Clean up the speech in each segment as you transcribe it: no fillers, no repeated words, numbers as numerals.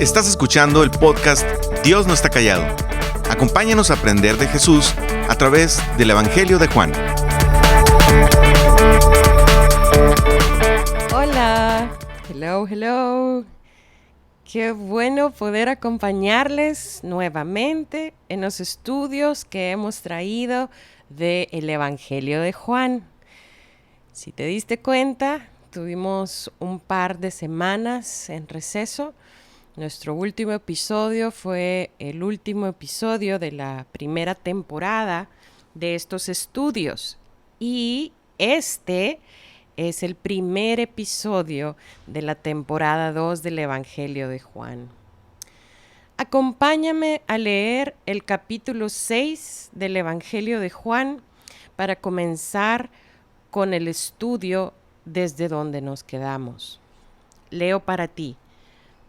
Estás escuchando el podcast Dios no está callado. Acompáñanos a aprender de Jesús a través del Evangelio de Juan. Hola, hello. Qué bueno poder acompañarles nuevamente en los estudios que hemos traído del Evangelio de Juan. Si te diste cuenta, tuvimos un par de semanas en receso. Nuestro último episodio fue el último episodio de la primera temporada de estos estudios. Y este es el primer episodio de la temporada 2 del Evangelio de Juan. Acompáñame a leer el capítulo 6 del Evangelio de Juan para comenzar con el estudio desde donde nos quedamos. Leo para ti.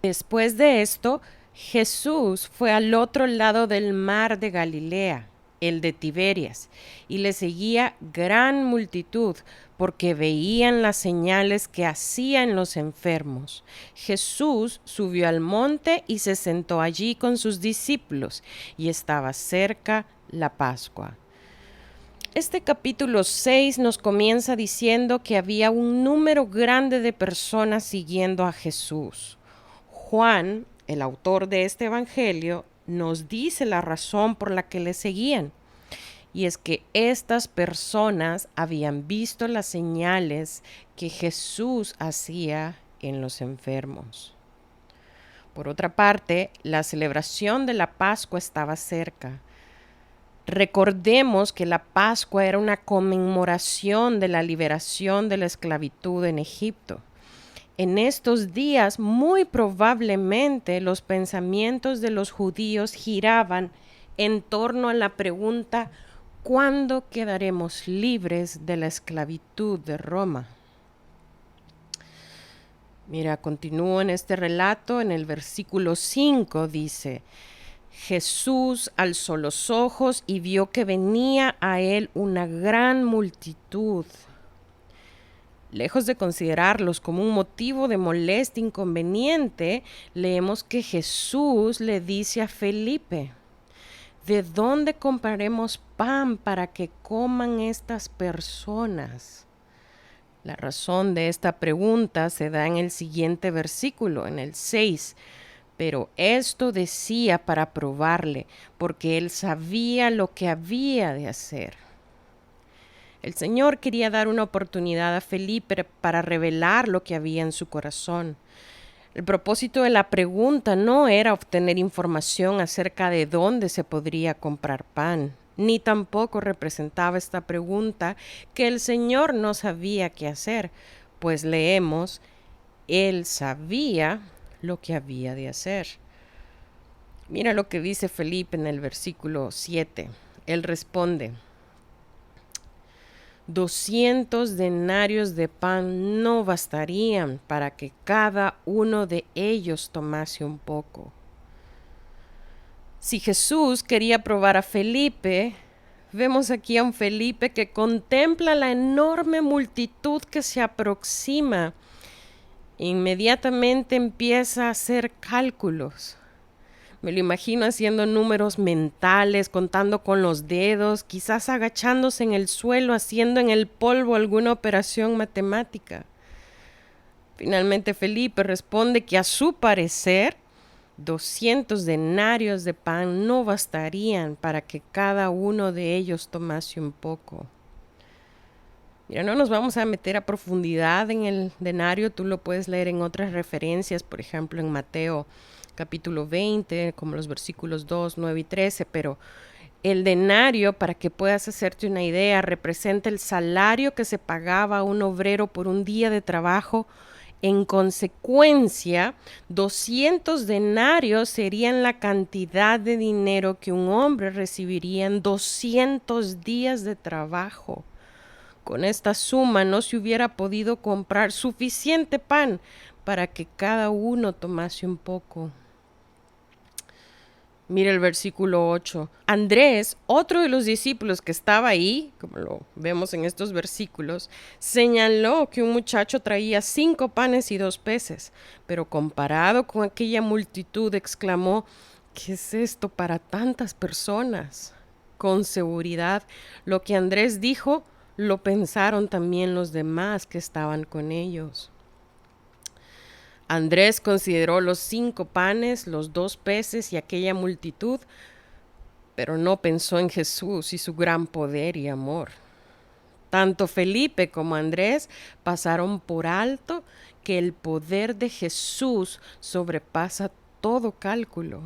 Después de esto, Jesús fue al otro lado del mar de Galilea, el de Tiberias, y le seguía gran multitud, porque veían las señales que hacía en los enfermos. Jesús subió al monte y se sentó allí con sus discípulos, y estaba cerca la Pascua. Este capítulo 6 nos comienza diciendo que había un número grande de personas siguiendo a Jesús. Juan, el autor de este evangelio, nos dice la razón por la que le seguían. Y es que estas personas habían visto las señales que Jesús hacía en los enfermos. Por otra parte, la celebración de la Pascua estaba cerca. Recordemos que la Pascua era una conmemoración de la liberación de la esclavitud en Egipto. En estos días, muy probablemente, los pensamientos de los judíos giraban en torno a la pregunta: ¿cuándo quedaremos libres de la esclavitud de Roma? Mira, continúo en este relato, en el versículo 5 dice: Jesús alzó los ojos y vio que venía a él una gran multitud. Lejos de considerarlos como un motivo de molestia inconveniente, leemos que Jesús le dice a Felipe: ¿de dónde compraremos pan para que coman estas personas? La razón de esta pregunta se da en el siguiente versículo, en el 6. Pero esto decía para probarle, porque él sabía lo que había de hacer. El Señor quería dar una oportunidad a Felipe para revelar lo que había en su corazón. El propósito de la pregunta no era obtener información acerca de dónde se podría comprar pan, ni tampoco representaba esta pregunta que el Señor no sabía qué hacer, pues leemos: Él sabía lo que había de hacer. Mira lo que dice Felipe en el versículo 7. Él responde: 200 denarios de pan no bastarían para que cada uno de ellos tomase un poco. Si Jesús quería probar a Felipe, vemos aquí a un Felipe que contempla la enorme multitud que se aproxima. Inmediatamente empieza a hacer cálculos. Me lo imagino haciendo números mentales, contando con los dedos, quizás agachándose en el suelo, haciendo en el polvo alguna operación matemática. Finalmente Felipe responde que a su parecer 200 denarios de pan no bastarían para que cada uno de ellos tomase un poco. Mira, no nos vamos a meter a profundidad en el denario, tú lo puedes leer en otras referencias, por ejemplo en Mateo capítulo 20, como los versículos 2, 9 y 13, pero el denario, para que puedas hacerte una idea, representa el salario que se pagaba a un obrero por un día de trabajo. En consecuencia, 200 denarios serían la cantidad de dinero que un hombre recibiría en 200 días de trabajo. Con esta suma no se hubiera podido comprar suficiente pan para que cada uno tomase un poco. Mira el versículo 8. Andrés, otro de los discípulos que estaba ahí, como lo vemos en estos versículos, señaló que un muchacho traía 5 panes y 2 peces, pero comparado con aquella multitud exclamó: ¿qué es esto para tantas personas? Con seguridad, lo que Andrés dijo, lo pensaron también los demás que estaban con ellos. Andrés consideró los 5 panes, los 2 peces y aquella multitud, pero no pensó en Jesús y su gran poder y amor. Tanto Felipe como Andrés pasaron por alto que el poder de Jesús sobrepasa todo cálculo.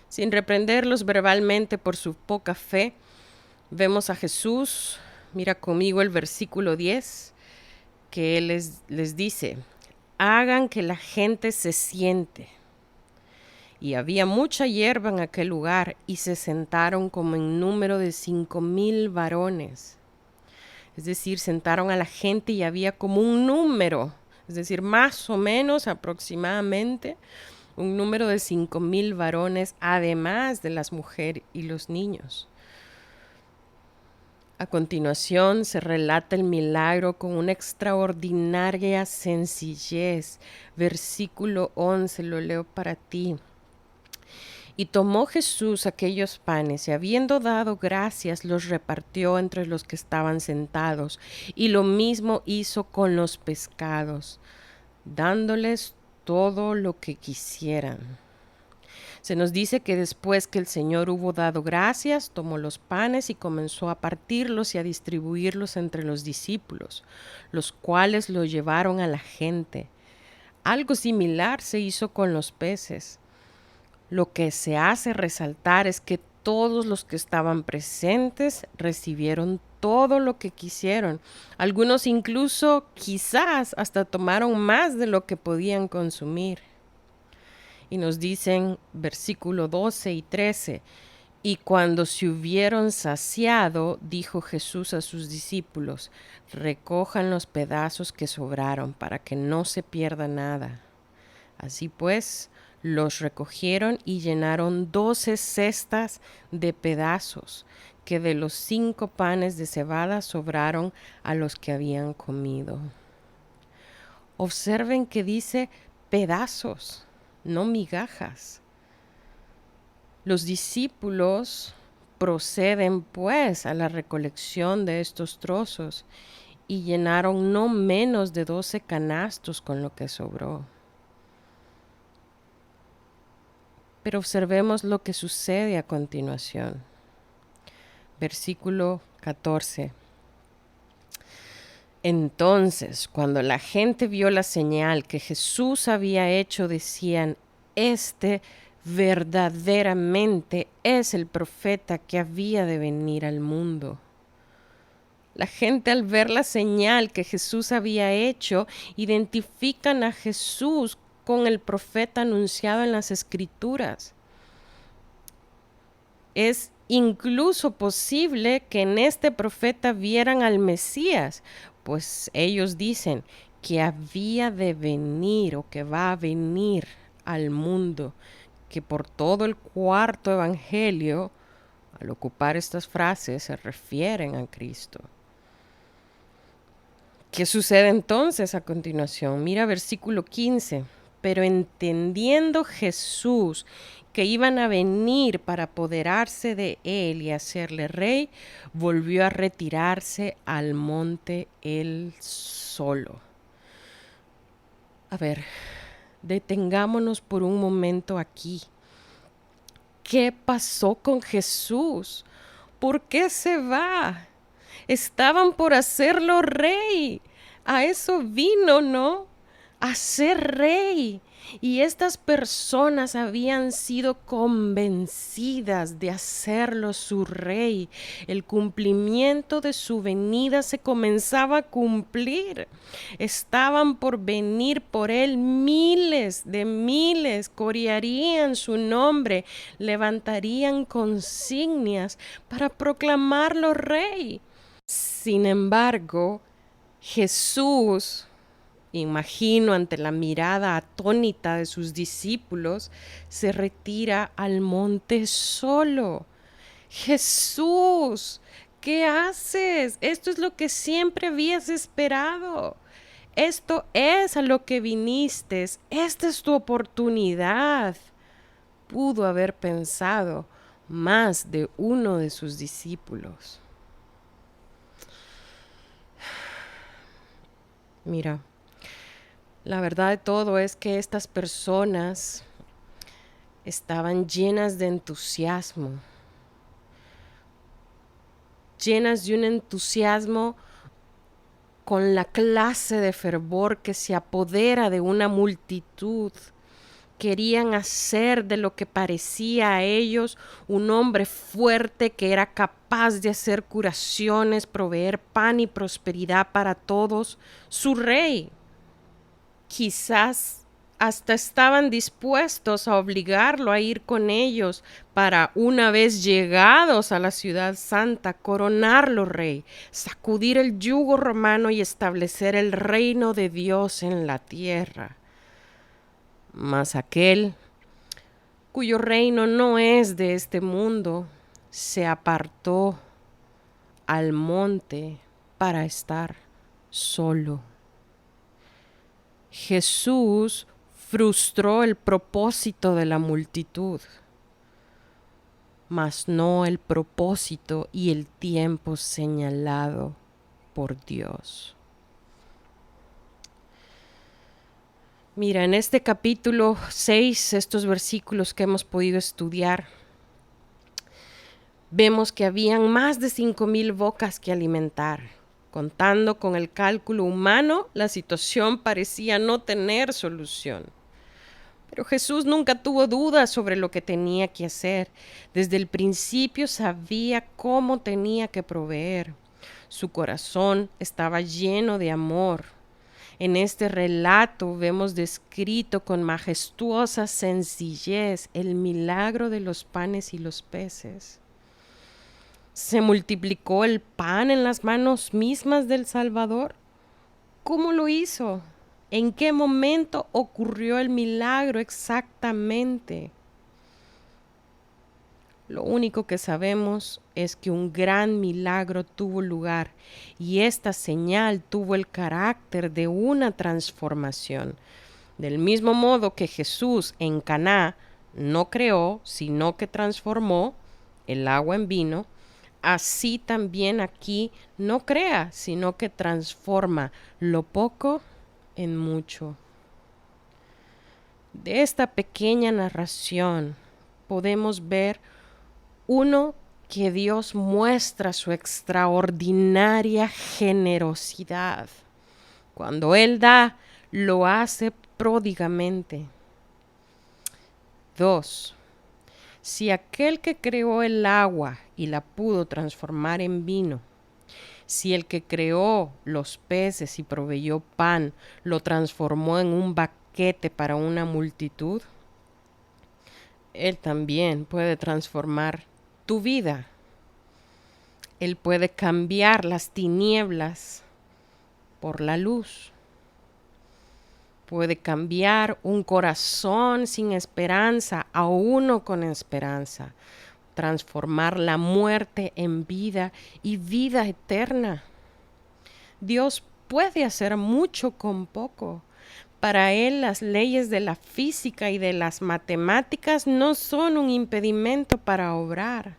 Sin reprenderlos verbalmente por su poca fe, vemos a Jesús, mira conmigo el versículo 10, que Él les dice: hagan que la gente se siente. Y había mucha hierba en aquel lugar, y se sentaron como en número de 5,000 varones. Es decir, sentaron a la gente y había como un número, es decir, más o menos aproximadamente un número de 5,000 varones, además de las mujeres y los niños. A continuación se relata el milagro con una extraordinaria sencillez. Versículo 11, lo leo para ti. Y tomó Jesús aquellos panes, y habiendo dado gracias, los repartió entre los que estaban sentados, y lo mismo hizo con los pescados, dándoles todo lo que quisieran. Se nos dice que después que el Señor hubo dado gracias, tomó los panes y comenzó a partirlos y a distribuirlos entre los discípulos, los cuales lo llevaron a la gente. Algo similar se hizo con los peces. Lo que se hace resaltar es que todos los que estaban presentes recibieron todo lo que quisieron. Algunos incluso quizás hasta tomaron más de lo que podían consumir. Y nos dicen versículo 12 y 13, y cuando se hubieron saciado, dijo Jesús a sus discípulos: recojan los pedazos que sobraron para que no se pierda nada. Así pues, los recogieron y llenaron 12 cestas de pedazos, que de los 5 panes de cebada sobraron a los que habían comido. Observen que dice pedazos, no migajas. Los discípulos proceden pues a la recolección de estos trozos y llenaron no menos de 12 canastos con lo que sobró. Pero observemos lo que sucede a continuación. Versículo 14. Entonces, cuando la gente vio la señal que Jesús había hecho, decían: este verdaderamente es el profeta que había de venir al mundo. La gente, al ver la señal que Jesús había hecho, identifican a Jesús con el profeta anunciado en las Escrituras. Es incluso posible que en este profeta vieran al Mesías, pues ellos dicen que había de venir o que va a venir al mundo, que por todo el cuarto evangelio, al ocupar estas frases, se refieren a Cristo. ¿Qué sucede entonces a continuación? Mira versículo 15. Pero entendiendo Jesús que iban a venir para apoderarse de él y hacerle rey, volvió a retirarse al monte él solo. A ver, detengámonos por un momento aquí. ¿Qué pasó con Jesús? ¿Por qué se va? Estaban por hacerlo rey. A eso vino, ¿no? A ser rey. Y estas personas habían sido convencidas de hacerlo su rey. El cumplimiento de su venida se comenzaba a cumplir. Estaban por venir por él miles de miles, corearían su nombre, levantarían consignias para proclamarlo rey. Sin embargo, Jesús imagino ante la mirada atónita de sus discípulos, se retira al monte solo. Jesús, ¿qué haces? Esto es lo que siempre habías esperado. Esto es a lo que viniste. Esta es tu oportunidad. Pudo haber pensado más de uno de sus discípulos. Mira, la verdad de todo es que estas personas estaban llenas de entusiasmo, llenas de un entusiasmo con la clase de fervor que se apodera de una multitud. Querían hacer de lo que parecía a ellos un hombre fuerte que era capaz de hacer curaciones, proveer pan y prosperidad para todos, su rey. Quizás hasta estaban dispuestos a obligarlo a ir con ellos para, una vez llegados a la ciudad santa, coronarlo rey, sacudir el yugo romano y establecer el reino de Dios en la tierra. Mas aquel cuyo reino no es de este mundo se apartó al monte para estar solo. Jesús frustró el propósito de la multitud, mas no el propósito y el tiempo señalado por Dios. Mira, en este capítulo 6, estos versículos que hemos podido estudiar, vemos que habían más de 5,000 bocas que alimentar. Contando con el cálculo humano, la situación parecía no tener solución. Pero Jesús nunca tuvo dudas sobre lo que tenía que hacer. Desde el principio sabía cómo tenía que proveer. Su corazón estaba lleno de amor. En este relato vemos descrito con majestuosa sencillez el milagro de los panes y los peces. ¿Se multiplicó el pan en las manos mismas del Salvador? ¿Cómo lo hizo? ¿En qué momento ocurrió el milagro exactamente? Lo único que sabemos es que un gran milagro tuvo lugar y esta señal tuvo el carácter de una transformación. Del mismo modo que Jesús en Caná no creó, sino que transformó el agua en vino, así también aquí no crea, sino que transforma lo poco en mucho. De esta pequeña narración podemos ver uno, que Dios muestra su extraordinaria generosidad. Cuando Él da, lo hace pródigamente. 2. Si aquel que creó el agua y la pudo transformar en vino, si el que creó los peces y proveyó pan lo transformó en un banquete para una multitud, Él también puede transformar tu vida. Él puede cambiar las tinieblas por la luz. Puede cambiar un corazón sin esperanza a uno con esperanza. Transformar la muerte en vida y vida eterna. Dios puede hacer mucho con poco. Para Él las leyes de la física y de las matemáticas no son un impedimento para obrar.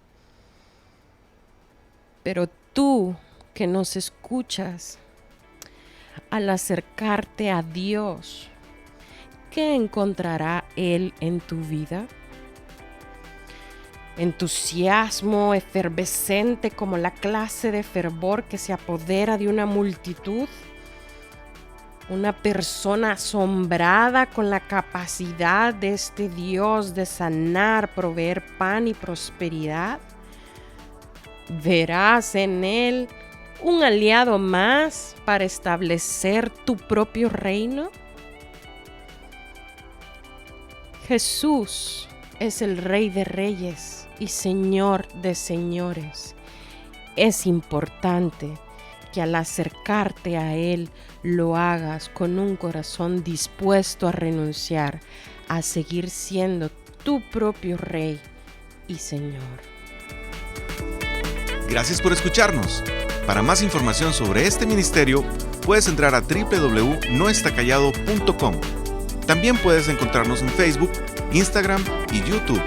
Pero tú que nos escuchas, al acercarte a Dios, ¿qué encontrará Él en tu vida? Entusiasmo efervescente como la clase de fervor que se apodera de una multitud. Una persona asombrada con la capacidad de este Dios de sanar, proveer pan y prosperidad. Verás en Él un aliado más para establecer tu propio reino. Jesús es el Rey de Reyes y Señor de Señores. Es importante que al acercarte a Él lo hagas con un corazón dispuesto a renunciar, a seguir siendo tu propio Rey y Señor. Gracias por escucharnos. Para más información sobre este ministerio, puedes entrar a www.noestacallado.com. También puedes encontrarnos en Facebook, Instagram y YouTube.